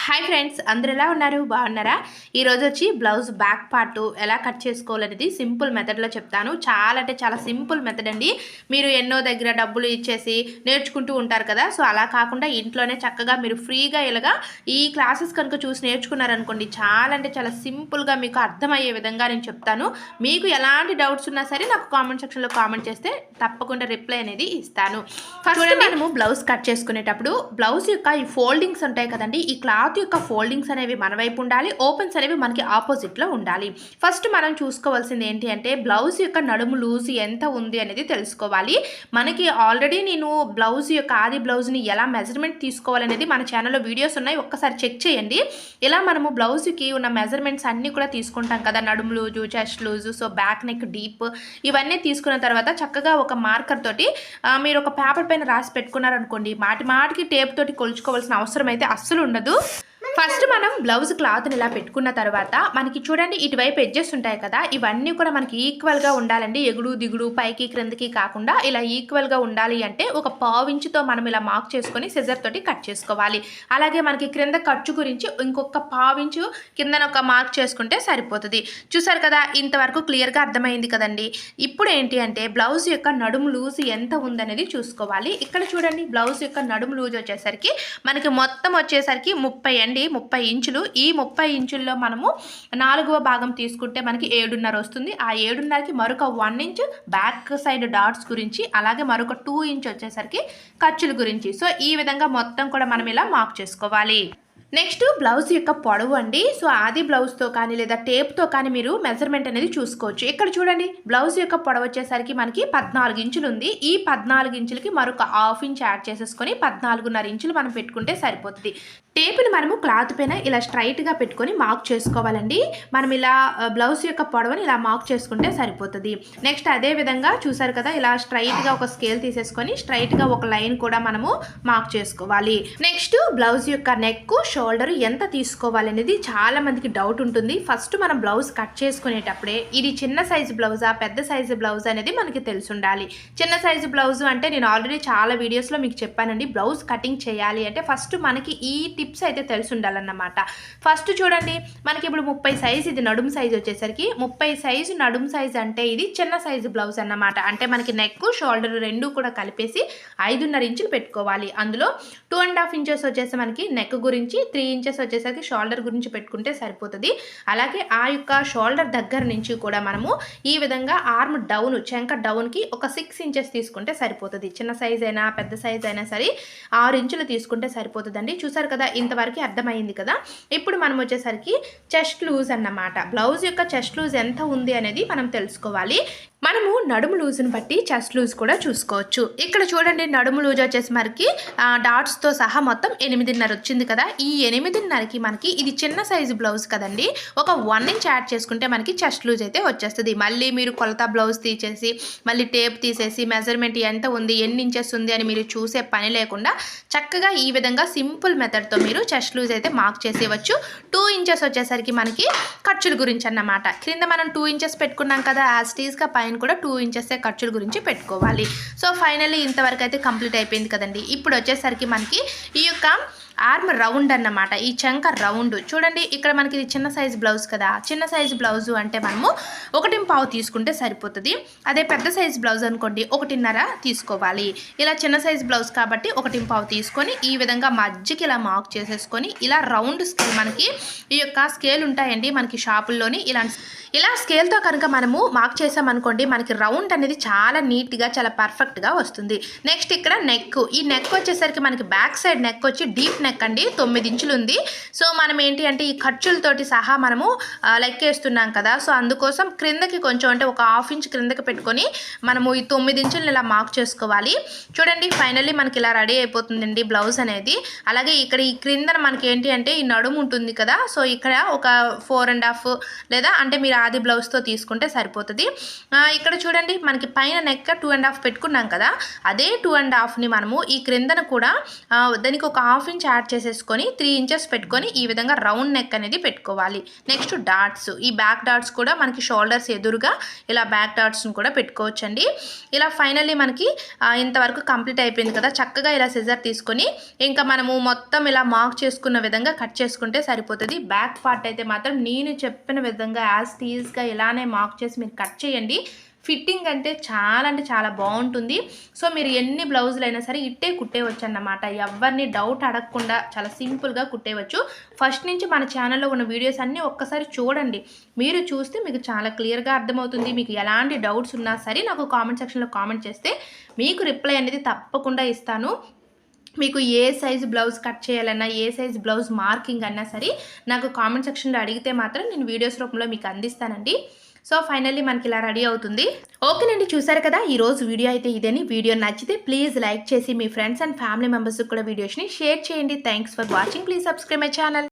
Hi friends, అందరు ఎలా ఉన్నారు? బాగున్నారా? ఈరోజు వచ్చి బ్లౌజ్ బ్యాక్ పార్ట్ ఎలా కట్ చేసుకోవాలనేది సింపుల్ మెథడ్లో చెప్తాను. చాలా అంటే చాలా సింపుల్ మెథడ్ అండి. మీరు ఎన్నో దగ్గర డబ్బులు ఇచ్చేసి నేర్చుకుంటూ ఉంటారు కదా, సో అలా కాకుండా ఇంట్లోనే చక్కగా మీరు ఫ్రీగా ఇలాగా ఈ క్లాసెస్ కనుక చూసి నేర్చుకున్నారనుకోండి, చాలా అంటే చాలా సింపుల్గా మీకు అర్థమయ్యే విధంగా నేను చెప్తాను. మీకు ఎలాంటి డౌట్స్ ఉన్నా సరే నాకు కామెంట్ సెక్షన్లో కామెంట్ చేస్తే తప్పకుండా రిప్లై అనేది ఇస్తాను. ఫస్ట్ మనము బ్లౌజ్ కట్ చేసుకునేటప్పుడు బ్లౌజ్ యొక్క ఈ ఫోల్డింగ్స్ ఉంటాయి కదండి, ఈ క్లాత్ యొక్క ఫోల్డింగ్స్ అనేవి మన వైపు ఉండాలి, ఓపెన్స్ అనేవి మనకి ఆపోజిట్లో ఉండాలి. ఫస్ట్ మనం చూసుకోవాల్సింది ఏంటి అంటే బ్లౌజ్ యొక్క నడుము లూజ్ ఎంత ఉంది అనేది తెలుసుకోవాలి. మనకి ఆల్రెడీ నేను బ్లౌజ్ యొక్క ఆది బ్లౌజ్ని ఎలా మెజర్మెంట్ తీసుకోవాలనేది మన ఛానల్లో వీడియోస్ ఉన్నాయి, ఒక్కసారి చెక్ చేయండి. ఇలా మనము బ్లౌజ్కి ఉన్న మెజర్మెంట్స్ అన్నీ కూడా తీసుకుంటాం కదా, నడుము loose, chest loose, so back neck deep, ఇవన్నీ తీసుకున్న తర్వాత చక్కగా ఒక మార్కర్ తోటి మీరు ఒక పేపర్ పైన రాసి పెట్టుకున్నారనుకోండి, మాటికి టేప్ తోటి కొలుచుకోవాల్సిన అవసరం అయితే అస్సలు ఉండదు. ఫస్ట్ మనం బ్లౌజ్ క్లాత్ని ఇలా పెట్టుకున్న తర్వాత మనకి చూడండి ఇటువైపు ఎడ్జెస్ ఉంటాయి కదా, ఇవన్నీ కూడా మనకి ఈక్వల్గా ఉండాలండి. ఎగుడు దిగుడు పైకి క్రిందకి కాకుండా ఇలా ఈక్వల్గా ఉండాలి అంటే ఒక పావించుతో మనం ఇలా మార్క్ చేసుకొని సిజర్ తోటి కట్ చేసుకోవాలి. అలాగే మనకి క్రింద ఖర్చు గురించి ఇంకొక పావించు కిందన ఒక మార్క్ చేసుకుంటే సరిపోతుంది. చూసారు కదా, ఇంతవరకు క్లియర్గా అర్థమైంది కదండి. ఇప్పుడు ఏంటి అంటే బ్లౌజ్ యొక్క నడుము లూజ్ ఎంత ఉందనేది చూసుకోవాలి. ఇక్కడ చూడండి బ్లౌజ్ యొక్క నడుము లూజ్ వచ్చేసరికి మనకి మొత్తం వచ్చేసరికి 30 ఇంచులు. ఈ 30 ఇంచుల్లో మనము 4వ భాగం తీసుకుంటే మనకి 7.5 వస్తుంది. ఆ 7.5కి మరొక 1 ఇంచ్ బ్యాక్ సైడ్ డాట్స్ గురించి, అలాగే మరొక 2 ఇంచ్ వచ్చేసరికి ఖర్చుల గురించి. సో ఈ విధంగా మొత్తం కూడా మనం ఇలా మార్క్ చేసుకోవాలి. నెక్స్ట్ బ్లౌజ్ యొక్క పొడవు అండి. సో ఆది బ్లౌజ్తో కానీ లేదా టేప్తో కానీ మీరు మెజర్మెంట్ అనేది చూసుకోవచ్చు. ఇక్కడ చూడండి బ్లౌజ్ యొక్క పొడవు వచ్చేసరికి మనకి 14 ఇంచులు ఉంది. ఈ 14 ఇంచులకి మరొక హాఫ్ ఇంచ్ యాడ్ చేసేసుకొని 14.5 ఇంచులు మనం పెట్టుకుంటే సరిపోతుంది. టేపుని మనము క్లాత్ పైన ఇలా స్ట్రైట్గా పెట్టుకొని మార్క్ చేసుకోవాలండి. మనం ఇలా బ్లౌజ్ యొక్క పొడవుని ఇలా మార్క్ చేసుకుంటే సరిపోతుంది. నెక్స్ట్ అదే విధంగా చూసారు కదా, ఇలా స్ట్రైట్గా ఒక స్కేల్ తీసేసుకొని స్ట్రైట్గా ఒక లైన్ కూడా మనము మార్క్ చేసుకోవాలి. నెక్స్ట్ బ్లౌజ్ యొక్క నెక్, షోల్డర్ ఎంత తీసుకోవాలనేది చాలా మందికి డౌట్ ఉంటుంది. ఫస్ట్ మనం బ్లౌజ్ కట్ చేసుకునేటప్పుడే ఇది చిన్న సైజు బ్లౌజా పెద్ద సైజు బ్లౌజ్ అనేది మనకి తెలిసి ఉండాలి. చిన్న సైజు బ్లౌజ్ అంటే నేను ఆల్రెడీ చాలా వీడియోస్లో మీకు చెప్పానండి, బ్లౌజ్ కటింగ్ చేయాలి అంటే ఫస్ట్ మనకి ఈ టిప్స్ అయితే తెలిసి ఉండాలన్నమాట. ఫస్ట్ చూడండి మనకి ఇప్పుడు 30 సైజు, ఇది నడుము సైజు వచ్చేసరికి 30 సైజు నడుము సైజు అంటే ఇది చిన్న సైజు బ్లౌజ్ అన్నమాట. అంటే మనకి నెక్, షోల్డర్ రెండు కూడా కలిపేసి 5.5 ఇంచులు పెట్టుకోవాలి. అందులో 2.5 ఇంచెస్ వచ్చేసి మనకి నెక్ గురించి, 3 ఇంచెస్ వచ్చేసరికి షోల్డర్ గురించి పెట్టుకుంటే సరిపోతుంది. అలాగే ఆ యొక్క షోల్డర్ దగ్గర నుంచి కూడా మనము ఈ విధంగా ఆర్మ్ డౌన్, చెంక డౌన్కి ఒక 6 ఇంచెస్ తీసుకుంటే సరిపోతుంది. చిన్న సైజ్ అయినా పెద్ద సైజ్ అయినా సరే 6 ఇంచులు తీసుకుంటే సరిపోతుందండి. చూసారు కదా, ఇంతవరకు అర్థమైంది కదా. ఇప్పుడు మనం వచ్చేసరికి చెస్ట్ లూజ్ అన్నమాట. బ్లౌజ్ యొక్క చెస్ట్ లూజ్ ఎంత ఉంది అనేది మనం తెలుసుకోవాలి. మనము నడుము లూజ్ని బట్టి చెస్ట్ లూజ్ కూడా చూసుకోవచ్చు. ఇక్కడ చూడండి నడుము లూజ్ వచ్చేసి మనకి డాట్స్తో సహా మొత్తం 8.5 వచ్చింది కదా. ఈ 8.5కి మనకి ఇది చిన్న సైజు బ్లౌజ్ కదండి, ఒక 1 ఇంచ్ యాడ్ చేసుకుంటే మనకి చెస్ట్ లూజ్ అయితే వచ్చేస్తుంది. మళ్ళీ మీరు కొలత బ్లౌజ్ తీసేసి మళ్ళీ టేప్ తీసేసి మెజర్మెంట్ ఎంత ఉంది, ఎన్ని ఇంచెస్ ఉంది అని మీరు చూసే పని లేకుండా చక్కగా ఈ విధంగా సింపుల్ మెథడ్తో మీరు చెస్ట్ లూజ్ అయితే మార్క్ చేసేవచ్చు. 2 ఇంచెస్ వచ్చేసరికి మనకి ఖర్చుల గురించి అన్నమాట. క్రింద మనం 2 ఇంచెస్ పెట్టుకున్నాం కదా, యాజ్ టీజ్గా పైన కూడా 2 ఇంచెస్ ఖర్చుల గురించి పెట్టుకోవాలి. సో ఫైనల్లీ ఇంతవరకు అయితే కంప్లీట్ అయిపోయింది కదండి. ఇప్పుడు వచ్చేసరికి మనకి ఈ యొక్క ఆర్మ్ రౌండ్ అన్నమాట, ఈ చంక రౌండ్ చూడండి. ఇక్కడ మనకి ఇది చిన్న సైజు బ్లౌజ్ కదా, చిన్న సైజు బ్లౌజు అంటే మనము 1.5 తీసుకుంటే సరిపోతుంది. అదే పెద్ద సైజు బ్లౌజ్ అనుకోండి 1.5 తీసుకోవాలి. ఇలా చిన్న సైజు బ్లౌజ్ కాబట్టి 1.5 తీసుకొని ఈ విధంగా మధ్యకి ఇలా మార్క్ చేసేసుకొని ఇలా రౌండ్ స్కేల్, మనకి ఈ యొక్క స్కేల్ ఉంటాయండి మనకి షాపుల్లోని, ఇలా స్కేల్తో కనుక మనము మార్క్ చేసామనుకోండి మనకి రౌండ్ అనేది చాలా నీట్గా చాలా పర్ఫెక్ట్గా వస్తుంది. నెక్స్ట్ ఇక్కడ నెక్, ఈ నెక్ వచ్చేసరికి మనకి బ్యాక్ సైడ్ నెక్ వచ్చి డీప్ నెక్ అండి, 9 ఇంచులు ఉంది. సో మనం ఏంటి అంటే ఈ ఖర్చులతోటి సహా మనము లెక్కేస్తున్నాం కదా, సో అందుకోసం క్రిందకి కొంచెం అంటే ఒక 1/2 ఇంచ్ క్రిందకి పెట్టుకొని మనము ఈ 9 ఇంచులను ఇలా మార్క్ చేసుకోవాలి. చూడండి ఫైనల్లీ మనకి ఇలా రెడీ అయిపోతుందండి బ్లౌజ్ అనేది. అలాగే ఇక్కడ ఈ క్రిందన మనకి ఏంటి అంటే ఈ నడుము ఉంటుంది కదా, సో ఇక్కడ ఒక 4.5 లేదా అంటే మీరు ఆది బ్లౌజ్తో తీసుకుంటే సరిపోతుంది. ఇక్కడ చూడండి మనకి పైన నెక్ 2.5 పెట్టుకున్నాం కదా, అదే 2.5ని మనము ఈ క్రిందన కూడా దానికి ఒక 1/2 ఇంచ్ యాడ్ చేసేసుకొని 3 ఇంచెస్ పెట్టుకొని ఈ విధంగా రౌండ్ నెక్ అనేది పెట్టుకోవాలి. నెక్స్ట్ డాట్స్, ఈ బ్యాక్ డాట్స్ కూడా మనకి షోల్డర్స్ ఎదురుగా ఇలా బ్యాక్ డాట్స్ని కూడా పెట్టుకోవచ్చండి. ఇలా ఫైనల్లీ మనకి ఇంతవరకు కంప్లీట్ అయిపోయింది కదా. చక్కగా ఇలా సిజర్ తీసుకొని ఇంకా మనము మొత్తం ఇలా మార్క్ చేసుకున్న విధంగా కట్ చేసుకుంటే సరిపోతుంది. బ్యాక్ పార్ట్ అయితే మాత్రం నేను చెప్పిన విధంగా యాజ్ టీజ్గా ఇలానే మార్క్ చేసి మీరు కట్ చేయండి. ఫిట్టింగ్ అంటే చాలా బాగుంటుంది. సో మీరు ఎన్ని బ్లౌజులు అయినా సరే ఇట్టే కుట్టేయవచ్చు అన్నమాట. ఎవరిని డౌట్ అడగకుండా చాలా సింపుల్గా కుట్టేయవచ్చు. ఫస్ట్ నుంచి మన ఛానల్లో ఉన్న వీడియోస్ అన్నీ ఒక్కసారి చూడండి. మీరు చూస్తే మీకు చాలా క్లియర్గా అర్థమవుతుంది. మీకు ఎలాంటి డౌట్స్ ఉన్నా సరే నాకు కామెంట్ సెక్షన్లో కామెంట్ చేస్తే మీకు రిప్లై అనేది తప్పకుండా ఇస్తాను. మీకు ఏ సైజు బ్లౌజ్ కట్ చేయాలన్నా, ఏ సైజు బ్లౌజ్ మార్కింగ్ అన్నా సరే నాకు కామెంట్ సెక్షన్లో అడిగితే మాత్రం నేను వీడియోస్ రూపంలో మీకు అందిస్తానండి. సో ఫైనల్లీ మనకి ఇలా రెడీ అవుతుంది. ఓకేనండి, చూసారు కదా ఈరోజు వీడియో అయితే ఇదేని. వీడియో నచ్చితే ప్లీజ్ లైక్ చేసి మీ ఫ్రెండ్స్ అండ్ ఫ్యామిలీ మెంబర్స్కి కూడా వీడియోస్ని షేర్ చేయండి. Thanks for watching. Please subscribe my channel.